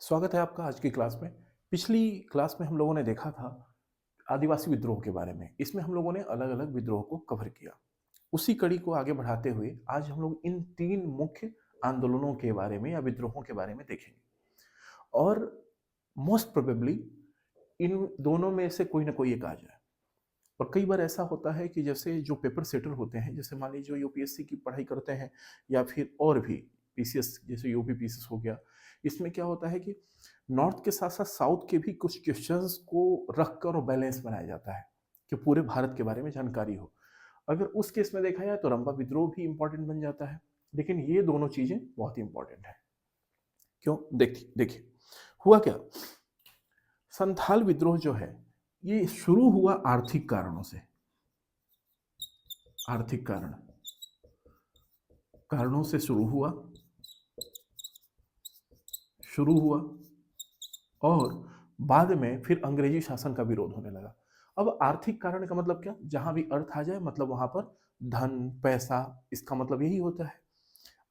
स्वागत है आपका आज की क्लास में। पिछली क्लास में हम लोगों ने देखा था आदिवासी विद्रोह के बारे में। इसमें हम लोगों ने अलग-अलग विद्रोह को कवर किया। उसी कड़ी को आगे बढ़ाते हुए आज हम लोग इन 3 मुख्य आंदोलनों के बारे में या विद्रोहों के बारे में देखेंगे। और मोस्ट प्रोबेबली इन दोनों में से कोई ना कोई एक आ जाए। और कई बार ऐसा होता है कि जैसे जो पेपर सेटर होते हैं, जैसे मान लीजिए जो यूपीएससी की पढ़ाई करते हैं या फिर और भी पीसीएस जैसे यूपी पीसीएस हो गया, इसमें क्या होता है कि नॉर्थ के साथ साथ साउथ के भी कुछ क्वेश्चंस को रख कर और बैलेंस बनाया जाता है कि पूरे भारत के बारे में जानकारी हो। अगर उस केस में देखा जाए तो रंबा विद्रोह भी इंपॉर्टेंट बन जाता है, लेकिन ये दोनों चीजें बहुत ही इंपॉर्टेंट है। क्यों? देखिए देखिए हुआ क्या, संथाल विद्रोह जो है ये शुरू हुआ आर्थिक कारणों से। आर्थिक कारणों से शुरू हुआ और बाद में फिर अंग्रेजी शासन का विरोध होने लगा। अब आर्थिक कारण का मतलब क्या, जहां भी अर्थ आ जाए मतलब वहां पर धन पैसा, इसका मतलब यही होता है।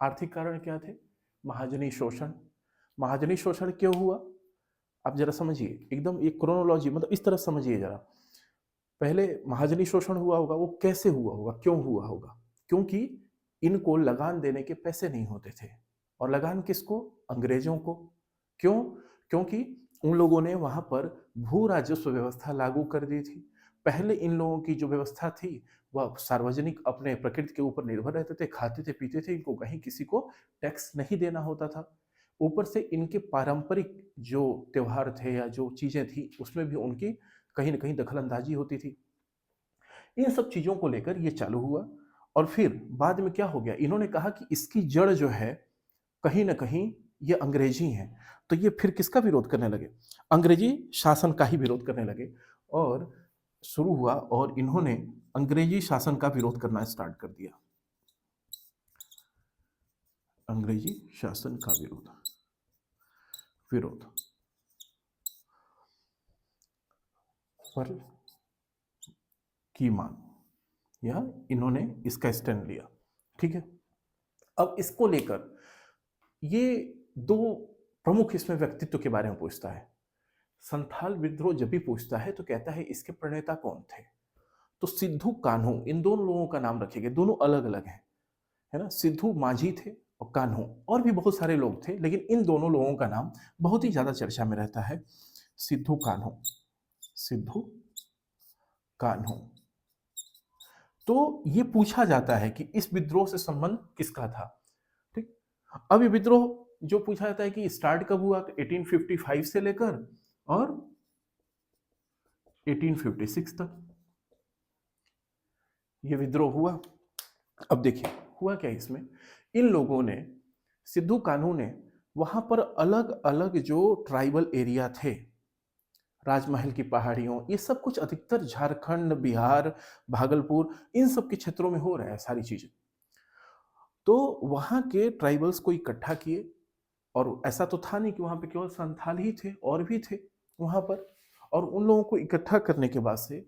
आर्थिक कारण क्या थे? महाजनी शोषण। महाजनी शोषण क्यों हुआ? आप जरा समझिए, एकदम एक क्रोनोलॉजी मतलब इस तरह समझिए जरा। पहले महाजनी शोषण हुआ होगा, वो कैसे हुआ होगा, क्यों हुआ होगा? क्योंकि इनको लगान देने के पैसे नहीं होते थे। और लगान किसको? अंग्रेजों को। क्यों? क्योंकि उन लोगों ने वहां पर भू राजस्व व्यवस्था लागू कर दी थी। पहले इन लोगों की जो व्यवस्था थी वह सार्वजनिक अपने प्रकृति के ऊपर निर्भर रहते थे, खाते थे पीते थे, इनको कहीं किसी को टैक्स नहीं देना होता था। ऊपर से इनके पारंपरिक जो त्योहार थे या जो चीजें थी उसमें भी उनकी कहीं ना कहीं दखल अंदाजी होती थी। इन सब चीजों को लेकर ये चालू हुआ। और फिर बाद में क्या हो गया, इन्होंने कहा कि इसकी जड़ जो है कहीं ना कहीं ये अंग्रेजी हैं। तो ये फिर किसका विरोध करने लगे? अंग्रेजी शासन का ही विरोध करने लगे। और शुरू हुआ और इन्होंने अंग्रेजी शासन का विरोध करना स्टार्ट कर दिया। अंग्रेजी शासन का विरोध विरोध पर की मांग, या इन्होंने इसका स्टैंड लिया। ठीक है। अब इसको लेकर ये दो प्रमुख इसमें व्यक्तित्व के बारे में पूछता है। संथाल विद्रोह जब भी पूछता है तो कहता है इसके प्रणेता कौन थे। तो सिद्धू कान्हू, इन दोनों लोगों का नाम रखेंगे, दोनों अलग अलग हैं, है ना। सिद्धू माझी थे और कान्हू, और भी बहुत सारे लोग थे, लेकिन इन दोनों लोगों का नाम बहुत ही ज्यादा चर्चा में रहता है। सिद्धू कान्हू, सिद्धू कान्हू। तो ये पूछा जाता है कि इस विद्रोह से संबंध किसका था। ठीक। अब ये विद्रोह जो पूछा जाता है कि स्टार्ट कब हुआ, तो 1855 से लेकर और 1856 तक ये विद्रोह हुआ। अब देखिए हुआ क्या इसमें, इन लोगों ने, सिद्धू कान्हू ने वहां पर अलग अलग जो ट्राइबल एरिया थे, राजमहल की पहाड़ियों, ये सब कुछ अधिकतर झारखंड, बिहार, भागलपुर, इन सब के क्षेत्रों में हो रहा है सारी चीजें। तो वहां के ट्राइबल्स को इकट्ठा किए। और ऐसा तो था नहीं कि वहां पे केवल संथाल ही थे, और भी थे वहां पर। और उन लोगों को इकट्ठा करने के बाद से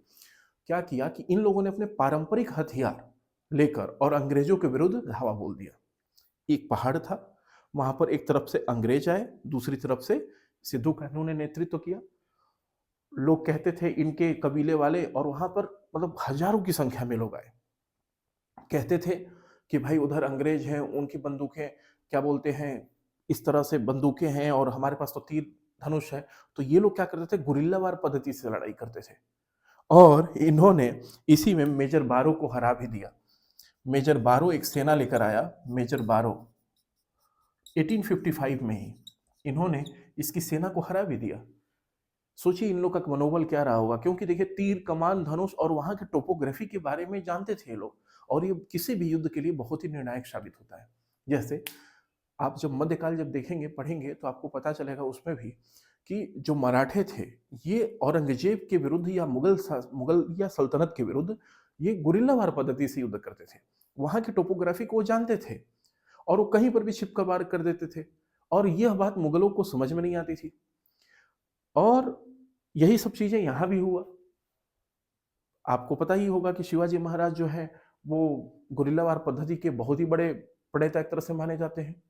क्या किया कि इन लोगों ने अपने पारंपरिक हथियार लेकर और अंग्रेजों के विरुद्ध धावा बोल दिया। एक पहाड़ था, वहां पर एक तरफ से अंग्रेज आए, दूसरी तरफ से सिद्धू कान्हू ने नेतृत्व किया। लोग कहते थे इनके कबीले वाले, और वहां पर मतलब हजारों की संख्या में लोग आए। कहते थे कि भाई उधर अंग्रेज हैं, उनकी बंदूकें क्या बोलते हैं, इस तरह से बंदूकें हैं, और हमारे पास तो तीर धनुष है। तो ये लोग क्या करते थे, गुरिल्लावार पद्धति से लड़ाई करते थे। और इन्होंने इसी में मेजर बारो को हरा भी दिया। मेजर बारो एक सेना लेकर आया, मेजर बारो 1855 में ही इन्होंने इसकी सेना को हरा भी दिया। सोचिए इन लोग का मनोबल क्या रहा होगा, क्योंकि देखिए तीर कमान धनुष और वहां के टोपोग्राफी के बारे में जानते थे ये लोग। और ये किसी भी युद्ध के लिए बहुत ही निर्णायक साबित होता है। जैसे आप जब मध्यकाल जब देखेंगे पढ़ेंगे तो आपको पता चलेगा उसमें भी कि जो मराठे थे ये औरंगजेब के विरुद्ध या मुगल या सल्तनत के विरुद्ध ये गुरिल्ला वार पद्धति से युद्ध करते थे। वहां की टोपोग्राफी को वो जानते थे, और वो कहीं पर भी छिपकर वार कर देते थे। और यह बात मुगलों को समझ में नहीं आती थी। और यही सब चीजें यहां भी हुआ। आपको पता ही होगा कि शिवाजी महाराज जो है वो गुरिल्ला वार पद्धति के बहुत ही बड़े प्रणेता एक तरह से माने जाते हैं।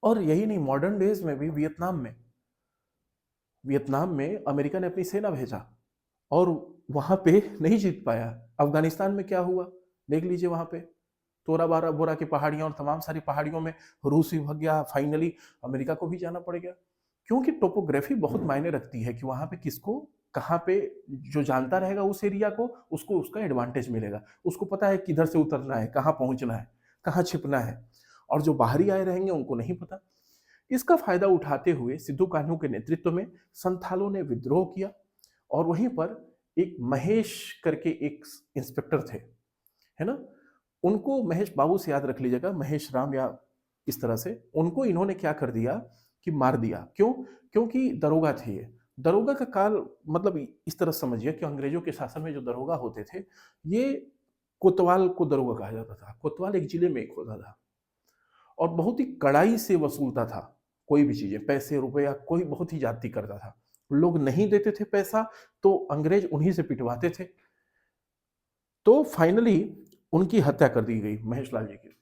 और यही नहीं, मॉडर्न डेज में भी वियतनाम में अमेरिका ने अपनी सेना भेजा और वहां पे नहीं जीत पाया। अफगानिस्तान में क्या हुआ देख लीजिए, वहां पे तोरा बारा बोरा की पहाड़ियां और तमाम सारी पहाड़ियों में रूस भी भग गया, फाइनली अमेरिका को भी जाना पड़ गया। क्योंकि टोपोग्राफी बहुत मायने रखती है कि वहां पे किसको कहाँ पे, जो जानता रहेगा उस एरिया को, उसको उसका एडवांटेज मिलेगा, उसको पता है किधर से उतरना है, कहाँ पहुंचना है, कहाँ छिपना है। और जो बाहरी आए रहेंगे उनको नहीं पता। इसका फायदा उठाते हुए सिद्धू कान्हू के नेतृत्व में संथालों ने विद्रोह किया। और वहीं पर एक महेश करके एक इंस्पेक्टर थे, है ना, उनको महेश बाबू से याद रख लीजिएगा, महेश राम या इस तरह से, उनको इन्होंने क्या कर दिया कि मार दिया। क्यों? क्योंकि दरोगा थे ये। दरोगा का काल मतलब इस तरह समझिए कि अंग्रेजों के शासन में जो दरोगा होते थे, ये कोतवाल को दरोगा कहा जाता था। कोतवाल एक जिले में एक होता था और बहुत ही कड़ाई से वसूलता था कोई भी चीजें, पैसे रुपया, कोई बहुत ही जाति करता था। लोग नहीं देते थे पैसा तो अंग्रेज उन्हीं से पिटवाते थे। तो फाइनली उनकी हत्या कर दी गई महेश लाल जी की।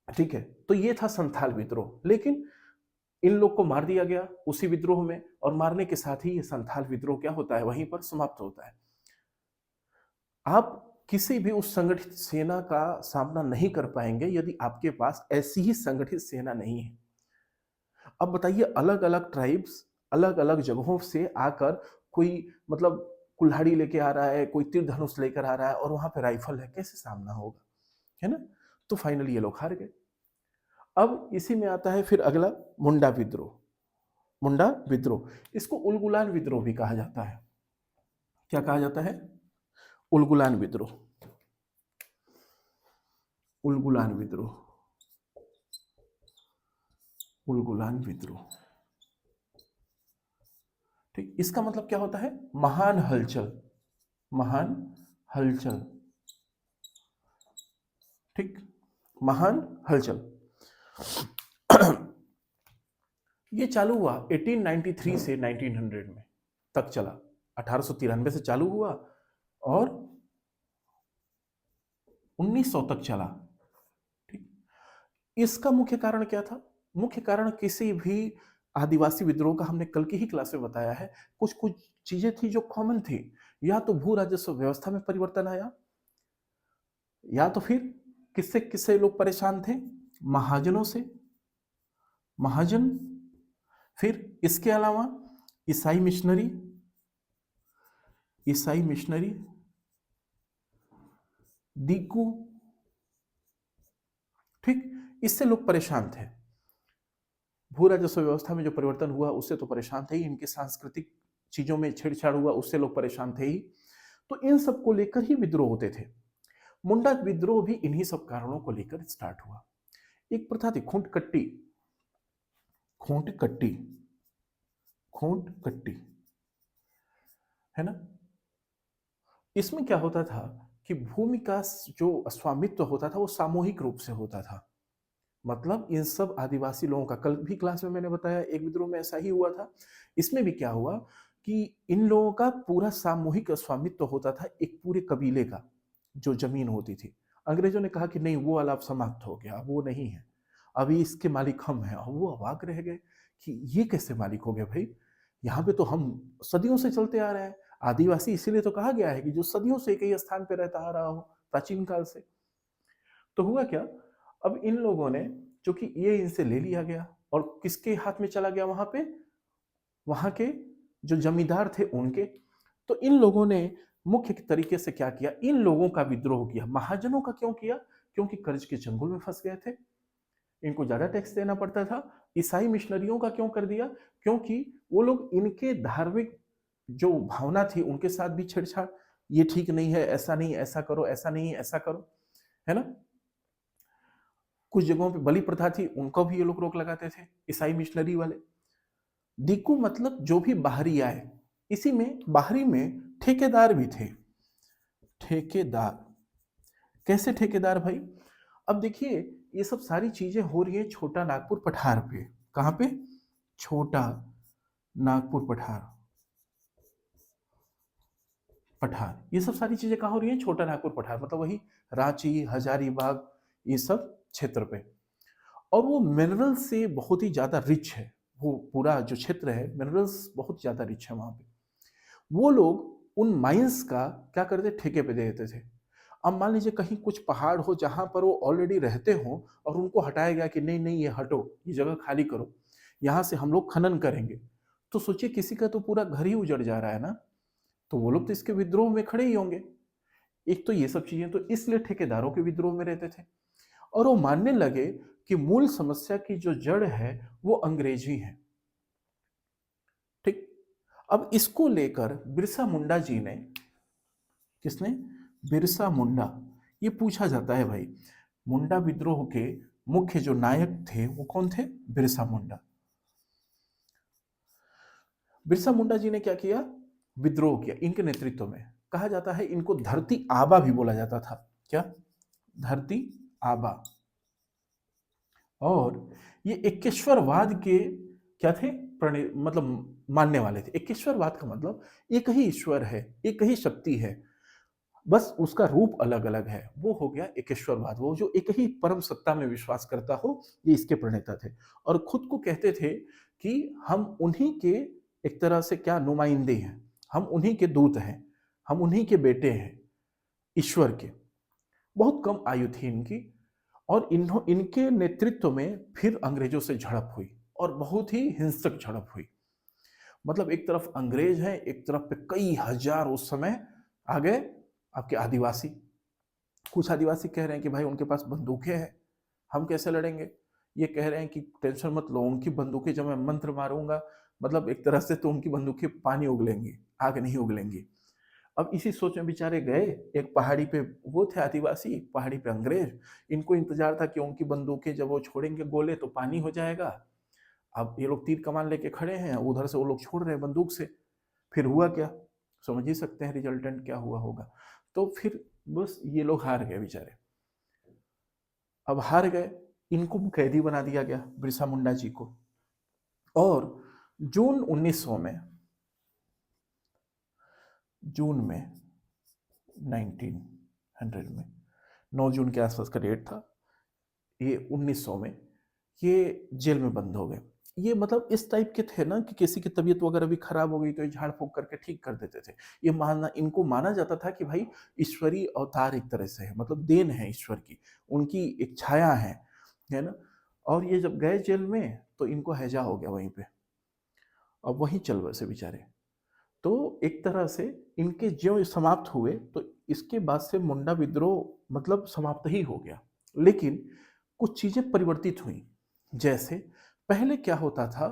ठीक है, तो ये था संथाल विद्रोह। लेकिन इन लोग को मार दिया गया उसी विद्रोह में, और मारने के साथ ही ये संथाल विद्रोह क्या होता है, वहीं पर समाप्त होता है। आप किसी भी उस संगठित सेना का सामना नहीं कर पाएंगे यदि आपके पास ऐसी ही संगठित सेना नहीं है। अब बताइए, अलग अलग ट्राइब्स अलग अलग जगहों से आकर कोई मतलब कुल्हाड़ी लेके आ रहा है, कोई तीर धनुष लेकर आ रहा है और वहां पे राइफल है, कैसे सामना होगा, है ना। तो फाइनली ये लोग हार गए। अब इसी में आता है फिर अगला, मुंडा विद्रोह। मुंडा विद्रोह, इसको उलगुलान विद्रोह भी कहा जाता है। क्या कहा जाता है? उलगुलान विद्रोह। उलगुलान विद्रोह, उलगुलान विद्रोह। ठीक, इसका मतलब क्या होता है? महान हलचल, महान हलचल। ठीक, महान हलचल। ये चालू हुआ 1893 से 1900 में तक चला। 1893 से चालू हुआ और 1900 तक चला। ठीक, इसका मुख्य कारण क्या था? मुख्य कारण किसी भी आदिवासी विद्रोह का हमने कल की ही क्लास में बताया है, कुछ कुछ चीजें थी जो कॉमन थी। या तो भू राजस्व व्यवस्था में परिवर्तन आया, या तो फिर किससे किससे लोग परेशान थे? महाजनों से, महाजन। फिर इसके अलावा ईसाई मिशनरी, ईसाई मिशनरी, दीकू। ठीक, इससे लोग परेशान थे। भू राजस्व व्यवस्था में जो परिवर्तन हुआ उससे तो परेशान थे ही, इनके सांस्कृतिक चीजों में छेड़छाड़ हुआ उससे लोग परेशान थे ही। तो इन सब को लेकर ही विद्रोह होते थे। मुंडा विद्रोह भी इन्हीं सब कारणों को लेकर स्टार्ट हुआ। एक प्रथा थी खूंट कट्टी, खूंट कट्टी, खूंट कट्टी, है ना। इसमें क्या होता था कि भूमि का जो स्वामित्व होता था वो सामूहिक रूप से होता था। मतलब इन सब आदिवासी लोगों का, कल भी क्लास में मैंने बताया एक विद्रोह में ऐसा ही हुआ था। इसमें भी क्या हुआ कि इन लोगों का पूरा सामूहिक स्वामित्व होता था एक पूरे कबीले का, जो जमीन होती थी। अंग्रेजों ने कहा कि नहीं, वो वाला अब समाप्त हो गया, वो नहीं है, अभी इसके मालिक हम हैं। और वो अवाक रह गए कि ये कैसे मालिक हो गए भाई, यहाँ पे तो हम सदियों से चलते आ रहे हैं। आदिवासी इसीलिए तो कहा गया है कि जो सदियों से एक ही स्थान पे रहता आ रहा हो, प्राचीन काल से। तो हुआ क्या, अब इन लोगों ने, चूंकि ये इनसे ले लिया गया और किसके हाथ में चला गया, वहां पे वहां के जो जमींदार थे उनके। तो इन लोगों ने मुख्य तरीके से क्या किया, इन लोगों का विद्रोह किया। महाजनों का क्यों किया? क्योंकि कर्ज के चंगुल में फंस गए थे, इनको ज्यादा टैक्स देना पड़ता था। ईसाई मिशनरियों का क्यों कर दिया? क्योंकि वो लोग इनके धार्मिक जो भावना थी उनके साथ भी छेड़छाड़, ये ठीक नहीं है, ऐसा नहीं, ऐसा करो, ऐसा नहीं, ऐसा करो, है ना। कुछ जगहों पे बलि प्रथा थी, उनको भी ये लोग रोक लगाते थे, ईसाई मिशनरी वाले। दीकू मतलब जो भी बाहरी आए। इसी में बाहरी में ठेकेदार भी थे। ठेकेदार, कैसे ठेकेदार भाई? अब देखिए, ये सब सारी चीजें हो रही है छोटा नागपुर पठार पे। कहां पे? छोटा नागपुर पठार, पठार। ये सब सारी चीजें कहां हो रही है? छोटा नागपुर पठार, मतलब वही रांची, हजारीबाग, ये सब क्षेत्र पे। और वो मिनरल से बहुत ही ज़्यादा रिच है। वो पूरा जो क्षेत्र है मिनरल्स बहुत ज़्यादा रिच है वहाँ पे। वो लोग उन माइंस का क्या करते, ठेके पे दे देते थे। अब मान लीजिए कहीं कुछ पहाड़ हो जहाँ पर वो ऑलरेडी रहते हों और उनको हटाया गया कि नहीं नहीं ये हटो, ये जगह खाली करो, यहाँ से हम लोग खनन करेंगे। तो सोचिए किसी का तो पूरा घर ही उजड़ जा रहा है ना, तो वो लोग तो इसके विद्रोह में खड़े ही होंगे। एक तो ये सब चीजें, तो इसलिए ठेकेदारों के विद्रोह में रहते थे। और वो मानने लगे कि मूल समस्या की जो जड़ है वो अंग्रेजी है। ठीक। अब इसको लेकर बिरसा मुंडा जी ने, किसने, बिरसा मुंडा, ये पूछा जाता है भाई मुंडा विद्रोह के मुख्य जो नायक थे वो कौन थे, बिरसा मुंडा। बिरसा मुंडा जी ने क्या किया, विद्रोह किया इनके नेतृत्व में। कहा जाता है इनको धरती आबा भी बोला जाता था। क्या, धरती आबा। और ये एकेश्वरवाद के क्या थे, मतलब मानने वाले थे। एकेश्वरवाद का मतलब एक ही ईश्वर है, एक ही शक्ति है, बस उसका रूप अलग अलग है, वो हो गया एकेश्वरवाद। वो जो एक ही परम सत्ता में विश्वास करता हो, ये इसके प्रणेता थे। और खुद को कहते थे कि हम उन्हीं के एक तरह से क्या नुमाइंदे हैं, हम उन्हीं के दूत हैं, हम उन्हीं के बेटे हैं ईश्वर के। बहुत कम आयु थी इनकी। और इनके नेतृत्व में फिर अंग्रेजों से झड़प हुई, और बहुत ही हिंसक झड़प हुई। मतलब एक तरफ अंग्रेज हैं, एक तरफ पे कई हजार उस समय आ गए आपके आदिवासी। कुछ आदिवासी कह रहे हैं कि भाई उनके पास बंदूकें हैं, हम कैसे लड़ेंगे। ये कह रहे हैं कि टेंशन मत लो, उनकी बंदूकें जब मैं मंत्र मारूंगा, मतलब एक तरह से तो उनकी बंदूकें पानी उगलेंगी, आग नहीं उगलेंगी। अब इसी सोच में बेचारे गए। एक पहाड़ी पे वो थे आदिवासी, पहाड़ी पे अंग्रेज। इनको इंतजार था कि उनकी बंदूकें जब वो छोड़ेंगे गोले तो पानी हो जाएगा। अब ये लोग तीर कमान लेके खड़े हैं, उधर से वो लोग छोड़ रहे हैं बंदूक से। फिर हुआ क्या, समझ ही सकते हैं रिजल्टेंट क्या हुआ होगा। तो फिर बस ये लोग हार गए बेचारे। अब हार गए, इनको कैदी बना दिया गया बिरसा मुंडा जी को। और जून 1900 में, जून में 1900 में 9 जून के आसपास का डेट था, ये 1900 में ये जेल में बंद हो गए। ये मतलब इस टाइप के थे ना कि किसी की तबीयत वगैरह भी खराब हो गई तो ये झाड़ फूक करके ठीक कर देते थे। ये मानना, इनको माना जाता था कि भाई ईश्वरीय अवतार एक तरह से है, मतलब देन है ईश्वर की, उनकी एक छाया है ना। और ये जब गए जेल में तो इनको हैजा हो गया वहीं पे, अब वहीं चल बसे बेचारे। तो एक तरह से इनके जो समाप्त हुए, तो इसके बाद से मुंडा विद्रोह मतलब समाप्त ही हो गया। लेकिन कुछ चीजें परिवर्तित हुई। जैसे पहले क्या होता था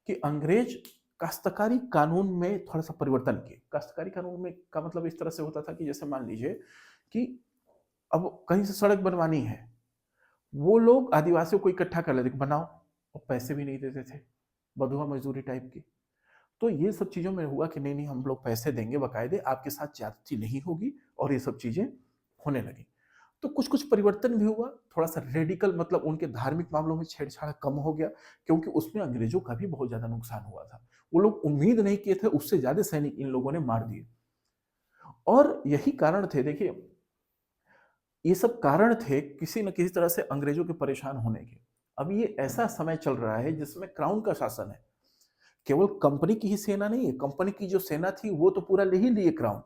कि अंग्रेज काश्तकारी कानून में थोड़ा सा परिवर्तन किए। काश्तकारी कानून में का मतलब इस तरह से होता था कि जैसे मान लीजिए कि अब कहीं से सड़क बनवानी है, वो लोग आदिवासियों को इकट्ठा कर लेते बनाओ, और पैसे भी नहीं देते थे, बंधुआ मजदूरी टाइप की। तो ये सब चीज़ों में हुआ कि नहीं नहीं हम लोग पैसे देंगे बकायदे, आपके साथ ज्यादती नहीं होगी, और ये सब चीज़ें होने लगी। तो कुछ कुछ परिवर्तन भी हुआ, थोड़ा सा रेडिकल, मतलब उनके धार्मिक मामलों में छेड़छाड़ कम हो गया, क्योंकि उसमें अंग्रेजों का भी बहुत ज़्यादा नुकसान हुआ था। वो लोग उम्मीद नहीं किए थे, उससे ज़्यादा सैनिक इन लोगों ने मार दिए। और यही कारण थे, देखिए ये सब कारण थे किसी न किसी तरह से अंग्रेजों के परेशान होने के। अब ये ऐसा समय चल रहा है जिसमें क्राउन का शासन है, केवल कंपनी की ही सेना नहीं है। कंपनी की जो सेना थी वो तो पूरा ले ही लिए क्राउन,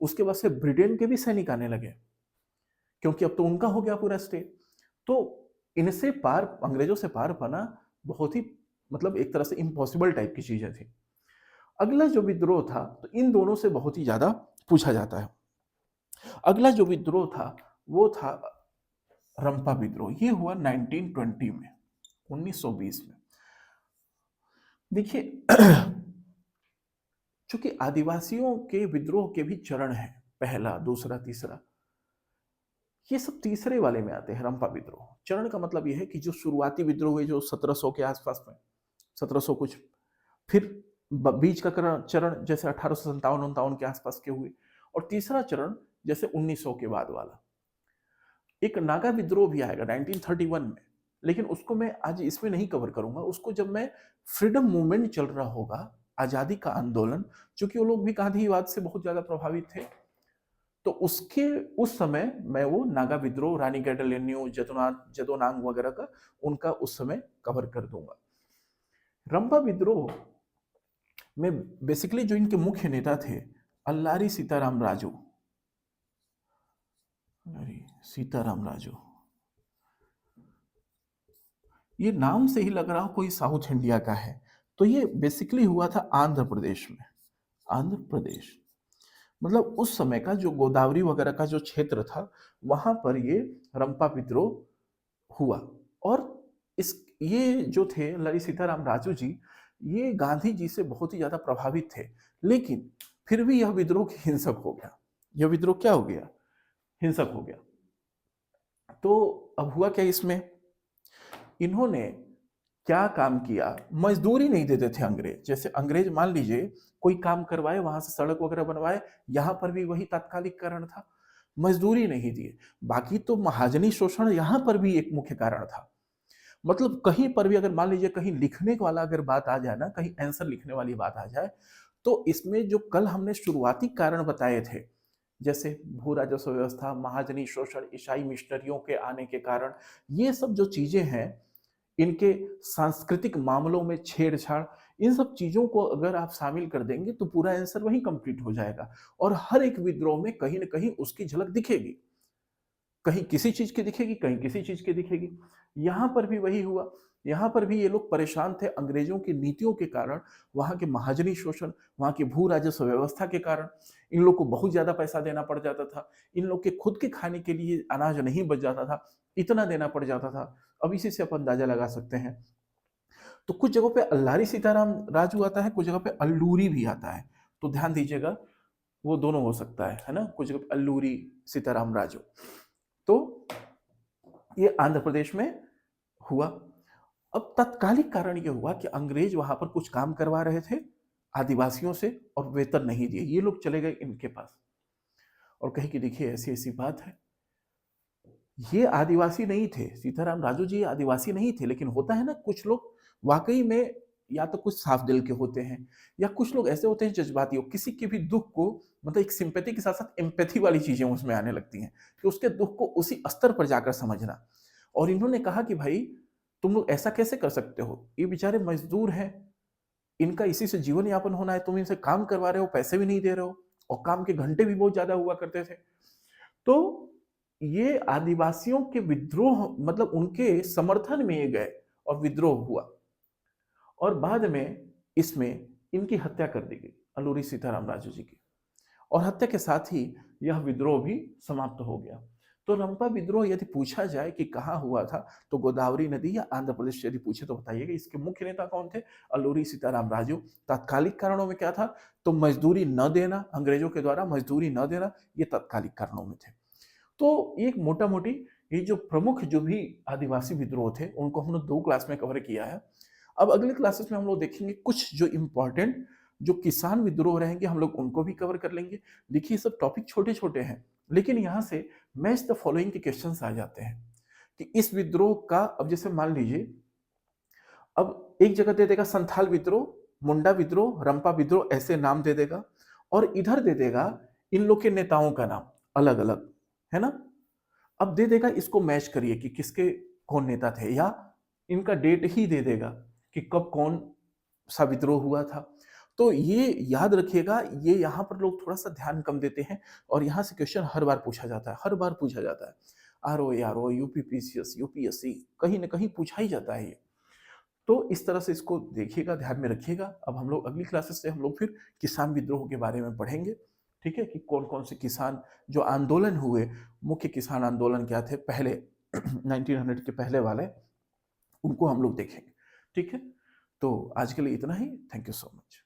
उसके बाद से ब्रिटेन के भी सैनिक आने लगे, क्योंकि अब तो उनका हो गया पूरा स्टेट। तो इनसे पार, अंग्रेजों से पार पाना बहुत ही, मतलब एक तरह से इम्पॉसिबल टाइप की चीजें थी। अगला जो विद्रोह था, तो इन दोनों से बहुत ही ज्यादा पूछा जाता है। अगला जो विद्रोह था वो था रंपा विद्रोह। ये हुआ 1920 में, 1920 में। देखिए चूंकि आदिवासियों के विद्रोह के भी चरण हैं, पहला, दूसरा, तीसरा, ये सब तीसरे वाले में आते हैं। रंपा विद्रोह चरण का मतलब यह है कि जो शुरुआती विद्रोह हुए जो 1700 के आसपास में, 1700 कुछ, फिर बीच का चरण जैसे 1857 के आसपास के हुए, और तीसरा चरण जैसे 1900 के बाद वाला। एक नागा विद्रोह भी आएगा 1931 में, लेकिन उसको मैं आज इसमें नहीं कवर करूंगा। उसको जब मैं, फ्रीडम मूवमेंट चल रहा होगा, आजादी का आंदोलन, क्योंकि वो लोग भी गांधीवाद से बहुत ज्यादा प्रभावित थे, तो उसके उस समय मैं वो नागा विद्रोह, रानी गैंडरलेन्यू, जदोनांग वगैरह का उनका उस समय कवर कर दूंगा। रंपा विद्रोह में बेसिकली जो इनके मुख्य नेता थे, अल्लारी सीताराम राजू। अल्लारी सीताराम राजू, ये नाम से ही लग रहा हो कोई साउथ इंडिया का है। तो ये बेसिकली हुआ था आंध्र प्रदेश में। आंध्र प्रदेश मतलब उस समय का जो गोदावरी वगैरह का जो क्षेत्र था, वहां पर ये रंपा विद्रोह हुआ। और इस ये जो थे लरी सीताराम राजू जी, ये गांधी जी से बहुत ही ज्यादा प्रभावित थे, लेकिन फिर भी यह विद्रोह हिंसक हो गया। यह विद्रोह क्या हो गया? हिंसक हो गया। तो अब हुआ क्या इसमें, इन्होंने क्या काम किया, मजदूरी नहीं देते थे अंग्रेज। जैसे अंग्रेज मान लीजिए कोई काम करवाए, वहां से सड़क वगैरह बनवाए, यहां पर भी वही तात्कालिक कारण था, मजदूरी नहीं दिए। बाकी तो महाजनी शोषण यहां पर भी एक मुख्य कारण था। मतलब कहीं पर भी अगर मान लीजिए कहीं लिखने वाला अगर बात आ जाए ना, कहीं आंसर लिखने वाली बात आ जाए, तो इसमें जो कल हमने शुरुआती कारण बताए थे, जैसे भू राजस्व व्यवस्था, महाजनी शोषण, ईसाई मिशनरियों के आने के कारण, ये सब जो चीजें हैं, इनके सांस्कृतिक मामलों में छेड़छाड़, इन सब चीजों को अगर आप शामिल कर देंगे तो पूरा आंसर वही कंप्लीट हो जाएगा। और हर एक विद्रोह में कहीं ना कहीं उसकी झलक दिखेगी, कहीं किसी चीज की दिखेगी, कहीं किसी चीज की दिखेगी। यहां पर भी वही हुआ। यहां पर भी ये लोग परेशान थे अंग्रेजों की नीतियों के कारण, वहां के महाजनी शोषण, वहां की भू राजस्व व्यवस्था के कारण। इन लोग को बहुत ज्यादा पैसा देना पड़ जाता था, इन लोग के खुद के खाने के लिए अनाज नहीं बच जाता था, इतना देना पड़ जाता था। अब इसी से अपन अंदाजा लगा सकते हैं। तो कुछ जगहों पे अल्लारी सीताराम राजू आता है, कुछ जगह पे अल्लूरी भी आता है। तो ध्यान दीजिएगा, वो दोनों हो सकता है ना, कुछ जगह पे अल्लूरी सीताराम राजू। तो ये आंध्र प्रदेश में हुआ। अब तत्कालिक कारण ये हुआ कि अंग्रेज वहां पर कुछ काम करवा रहे थे आदिवासियों से और वेतन नहीं दिए, ये लोग चले गए इनके पास और कहे कि देखिए ऐसी ऐसी बात है। ये आदिवासी नहीं थे, सीताराम राजू जी आदिवासी नहीं थे, लेकिन होता है ना कुछ लोग वाकई में या तो कुछ साफ दिल के होते हैं, या कुछ लोग ऐसे होते हैं जज्बाती हो, किसी के भी दुख को मतलब एक सिंपैथी के साथ साथ एम्पैथी वाली चीजें उसमें आने लगती हैं कि उसके दुख को उसी स्तर पर जाकर समझना। और इन्होंने कहा कि भाई तुम लोग ऐसा कैसे कर सकते हो, ये बेचारे मजदूर हैं, इनका इसी से जीवन यापन होना है, तुम इनसे काम करवा रहे हो, पैसे भी नहीं दे रहे हो, और काम के घंटे भी बहुत ज्यादा हुआ करते थे। तो ये आदिवासियों के विद्रोह मतलब उनके समर्थन में ये गए और विद्रोह हुआ, और बाद में इसमें इनकी हत्या कर दी गई, अल्लूरी सीताराम राजू जी की। और हत्या के साथ ही यह विद्रोह भी समाप्त हो गया। तो रंपा विद्रोह यदि पूछा जाए कि कहाँ हुआ था, तो गोदावरी नदी या आंध्र प्रदेश यदि पूछे तो बताइएगा। इसके मुख्य नेता कौन थे? अल्लूरी सीताराम राजू। तात्कालिक कारणों में क्या था? तो मजदूरी न देना, अंग्रेजों के द्वारा मजदूरी न देना, ये तात्कालिक कारणों में थे। तो एक मोटा मोटी ये जो प्रमुख जो भी आदिवासी विद्रोह थे उनको हम लोग 2 क्लास में कवर किया है। अब अगले क्लासेस में हम लोग देखेंगे कुछ जो इम्पोर्टेंट जो किसान विद्रोह रहेंगे, हम लोग उनको भी कवर कर लेंगे। देखिए सब टॉपिक छोटे छोटे हैं, लेकिन यहाँ से मैच द फॉलोइंग के क्वेश्चंस आ जाते हैं कि इस विद्रोह का, अब जैसे मान लीजिए अब एक जगह दे देगा संथाल विद्रोह, मुंडा विद्रोह, रंपा विद्रोह, ऐसे नाम दे देगा, और इधर दे देगा इन लोग के नेताओं का नाम अलग अलग, है ना। अब दे देगा, इसको मैच करिए कि किसके कौन नेता थे, या इनका डेट ही दे देगा कि कब कौन सा विद्रोह हुआ था। तो ये याद रखिएगा, ये यहाँ पर लोग थोड़ा सा ध्यान कम देते हैं, और यहाँ से क्वेश्चन हर बार पूछा जाता है, हर बार पूछा जाता है। आर ओ यूपीपीसीएस यूपीएससी कहीं ना कहीं पूछा ही जाता है ये। तो इस तरह से इसको देखिएगा, ध्यान में रखिएगा। अब हम लोग अगली क्लासेस से हम लोग फिर किसान विद्रोह के बारे में पढ़ेंगे, ठीक है, कि कौन कौन से किसान जो आंदोलन हुए, मुख्य किसान आंदोलन क्या थे पहले 1900 के पहले वाले, उनको हम लोग देखेंगे। ठीक है, तो आज के लिए इतना ही। Thank you so much.